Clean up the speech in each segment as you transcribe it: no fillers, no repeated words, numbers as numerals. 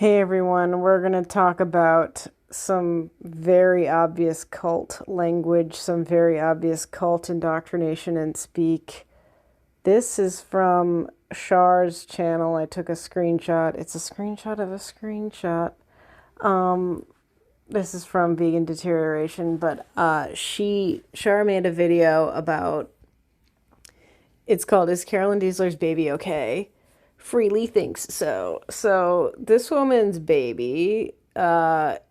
Hey everyone, we're going to talk about some very obvious cult language, some very obvious cult indoctrination and speak. This is from Char's channel. I took a screenshot. It's a screenshot of a screenshot. Um, this is from Vegan Deterioration, but Char made a video about, it's called Is Carolyn Diesler's Baby Okay? Freely thinks so. So this woman's baby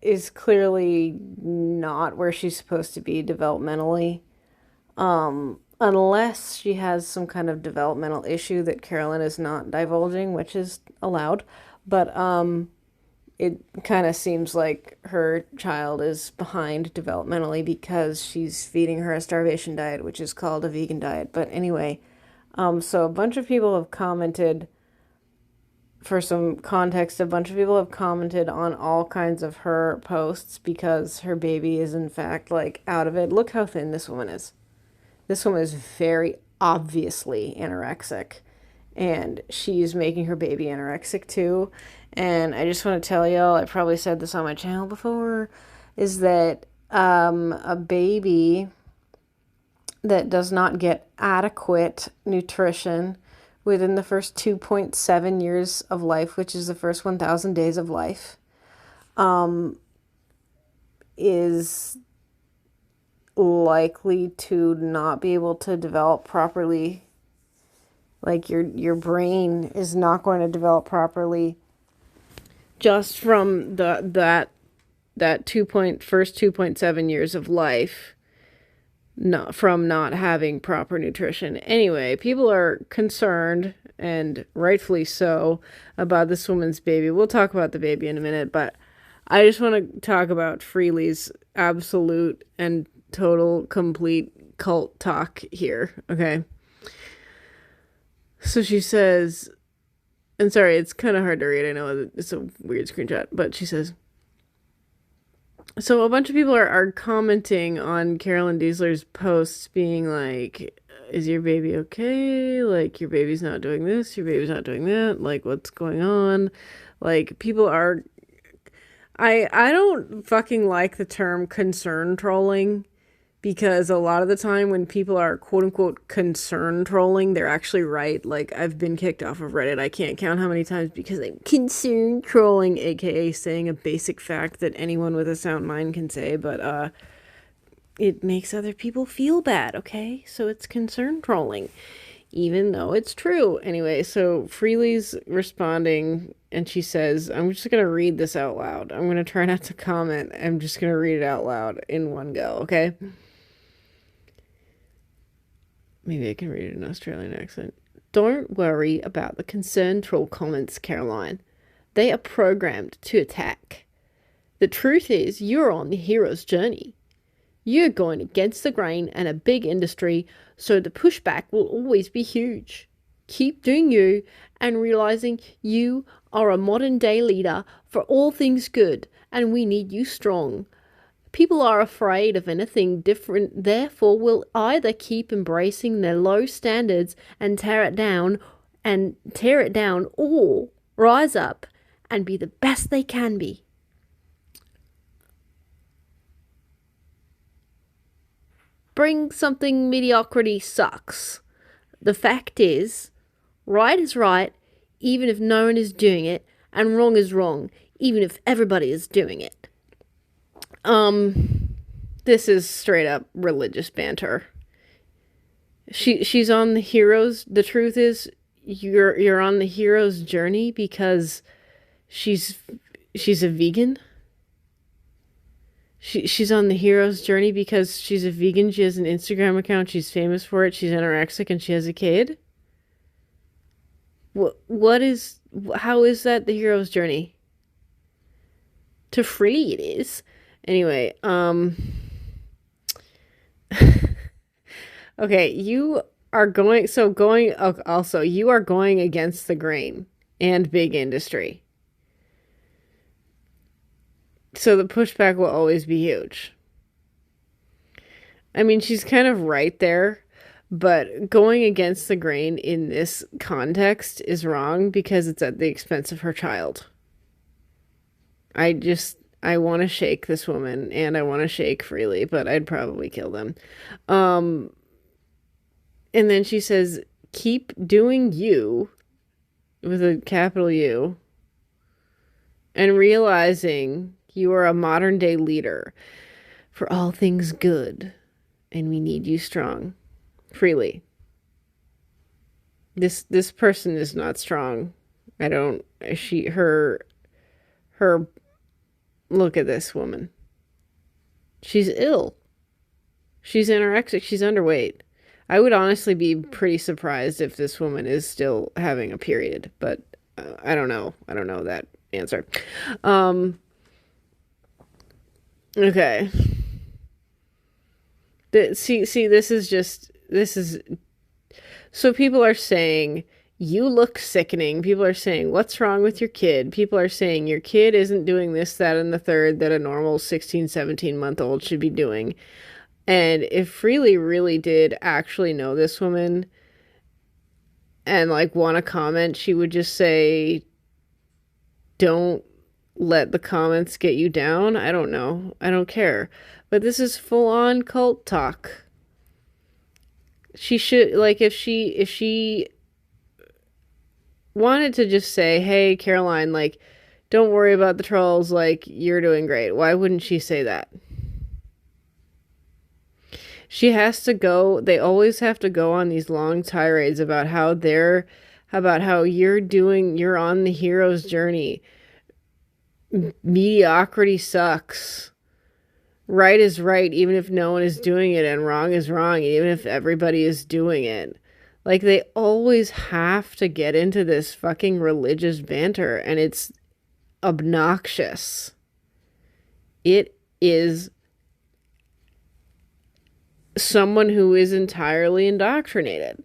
is clearly not where she's supposed to be developmentally, unless she has some kind of developmental issue that Carolyn is not divulging, which is allowed. But it kind of seems like her child is behind developmentally because she's feeding her a starvation diet, which is called a vegan diet. But anyway, so a bunch of people have commented. For some context, a bunch of people have commented on all kinds of her posts because her baby is in fact like out of it. Look how thin this woman is. This woman is very obviously anorexic, and she's making her baby anorexic too. And I just want to tell y'all, I probably said this on my channel before, is that a baby that does not get adequate nutrition within the first 2.7 years of life, which is the first 1,000 days of life, is likely to not be able to develop properly. Like your brain is not going to develop properly just from that first 2.7 years of life, not from not having proper nutrition. Anyway, people are concerned, and rightfully so, about this woman's baby. We'll talk about the baby in a minute, but I just want to talk about Freely's absolute and total complete cult talk here, okay? So she says, and sorry, it's kind of hard to read. I know it's a weird screenshot, but she says, so a bunch of people are commenting on Carolyn Diesler's posts being like, is your baby okay? Like, your baby's not doing this, your baby's not doing that. Like, what's going on? Like, people are... I don't fucking like the term concern trolling, because a lot of the time when people are quote-unquote concern trolling, they're actually right. Like, I've been kicked off of Reddit. I can't count how many times because I'm concern trolling, aka saying a basic fact that anyone with a sound mind can say, but it makes other people feel bad, okay? So it's concern trolling, even though it's true. Anyway, so Freely's responding, and she says, I'm just going to read this out loud. I'm going to try not to comment. I'm just going to read it out loud in one go, okay? Maybe I can read it in an Australian accent. Don't worry about the concern troll comments, Caroline. They are programmed to attack. The truth is, you're on the hero's journey. You're going against the grain and a big industry, so the pushback will always be huge. Keep doing you and realizing you are a modern day leader for all things good, and we need you strong. People are afraid of anything different, therefore will either keep embracing their low standards and tear it down, or rise up and be the best they can be. Bring something mediocrity sucks. The fact is, right is right, even if no one is doing it, and wrong is wrong, even if everybody is doing it. This is straight up religious banter. She's on the the truth is, you're on the hero's journey because she's a vegan. She's on the hero's journey because she's a vegan. She has an Instagram account. She's famous for it. She's anorexic and she has a kid. How is that the hero's journey? To Freely it is. Anyway, okay, you are going against the grain and big industry. So the pushback will always be huge. I mean, she's kind of right there, but going against the grain in this context is wrong because it's at the expense of her child. I want to shake this woman and I want to shake Freely, but I'd probably kill them. Um, and then she says, keep doing you with a capital U and realizing you are a modern day leader for all things good and we need you strong. Freely. This person is not strong. I don't she her look at this woman. She's ill. She's anorexic. She's underweight. I would honestly be pretty surprised if this woman is still having a period, but I don't know. I don't know that answer. Um, okay. See, this is so people are saying you look sickening. People are saying what's wrong with your kid? People are saying your kid isn't doing this, that, and the third that a normal 16, 17-month-old should be doing. And if Freely really did actually know this woman and like want to comment, she would just say, don't let the comments get you down. I don't know. I don't care. But this is full on cult talk. She should like if she wanted to just say, "Hey, Caroline, like don't worry about the trolls, like you're doing great." Why wouldn't she say that? She has to go, they always have to go on these long tirades about how you're on the hero's journey. Mediocrity sucks. Right is right, even if no one is doing it, and wrong is wrong, even if everybody is doing it. Like, they always have to get into this fucking religious banter, and it's obnoxious. It is someone who is entirely indoctrinated.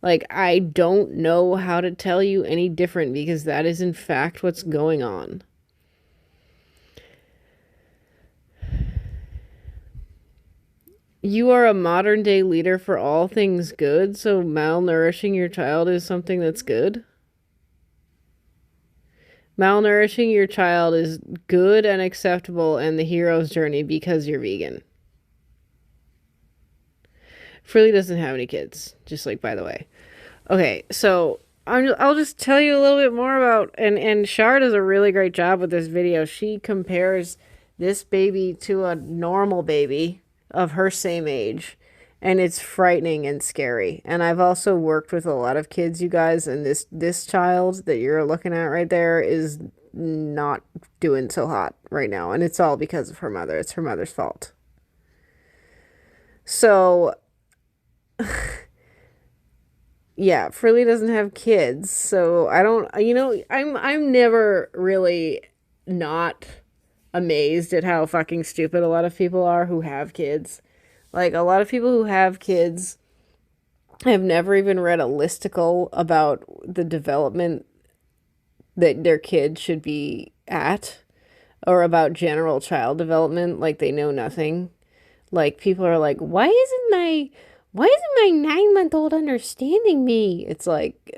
Like, I don't know how to tell you any different because that is, in fact, what's going on. You are a modern day leader for all things good, so malnourishing your child is something that's good? Malnourishing your child is good and acceptable and the hero's journey because you're vegan. Freely doesn't have any kids, just like by the way. Okay, so I'll just tell you a little bit more about and Shar does a really great job with this video. She compares this baby to a normal baby of her same age, and it's frightening and scary. And I've also worked with a lot of kids, you guys, and this child that you're looking at right there is not doing so hot right now, and it's all because of her mother. It's her mother's fault. So yeah, Frilly doesn't have kids, so I don't, I'm never really not amazed at how fucking stupid a lot of people are who have kids. Like, a lot of people who have kids have never even read a listicle about the development that their kid should be at, or about general child development. Like, they know nothing. Like, people are like, why isn't my 9-month-old understanding me? It's like,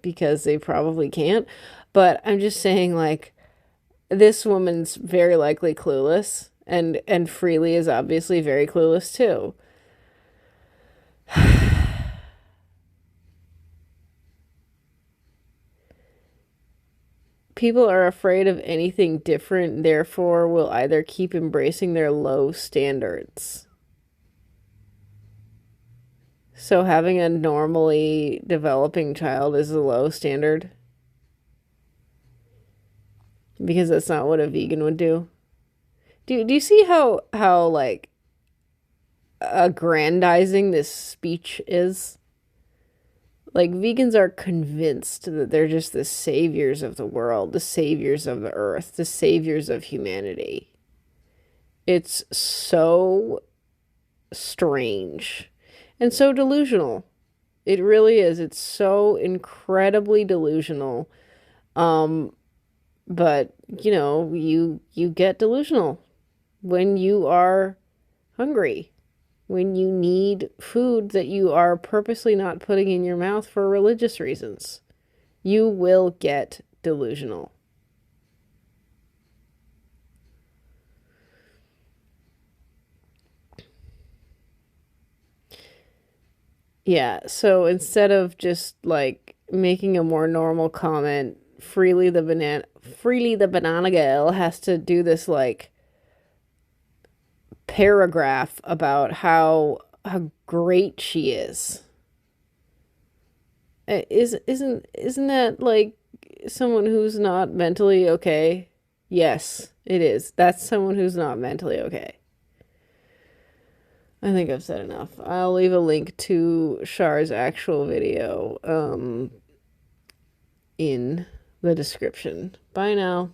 because they probably can't. But I'm just saying, like, this woman's very likely clueless, and Freely is obviously very clueless too. People are afraid of anything different, therefore will either keep embracing their low standards. So having a normally developing child is a low standard? Because that's not what a vegan would do. Do you see how like aggrandizing this speech is? Like, vegans are convinced that they're just the saviors of the world, the saviors of the earth, the saviors of humanity. It's so strange and so delusional. It really is. It's so incredibly delusional. But you get delusional when you are hungry, when you need food that you are purposely not putting in your mouth for religious reasons. You will get delusional. Yeah, so instead of just like making a more normal comment, freely the banana girl has to do this like paragraph about how great she is. Isn't that like someone who's not mentally okay? Yes, it is. That's someone who's not mentally okay. I think I've said enough. I'll leave a link to Char's actual video in the description. Bye now.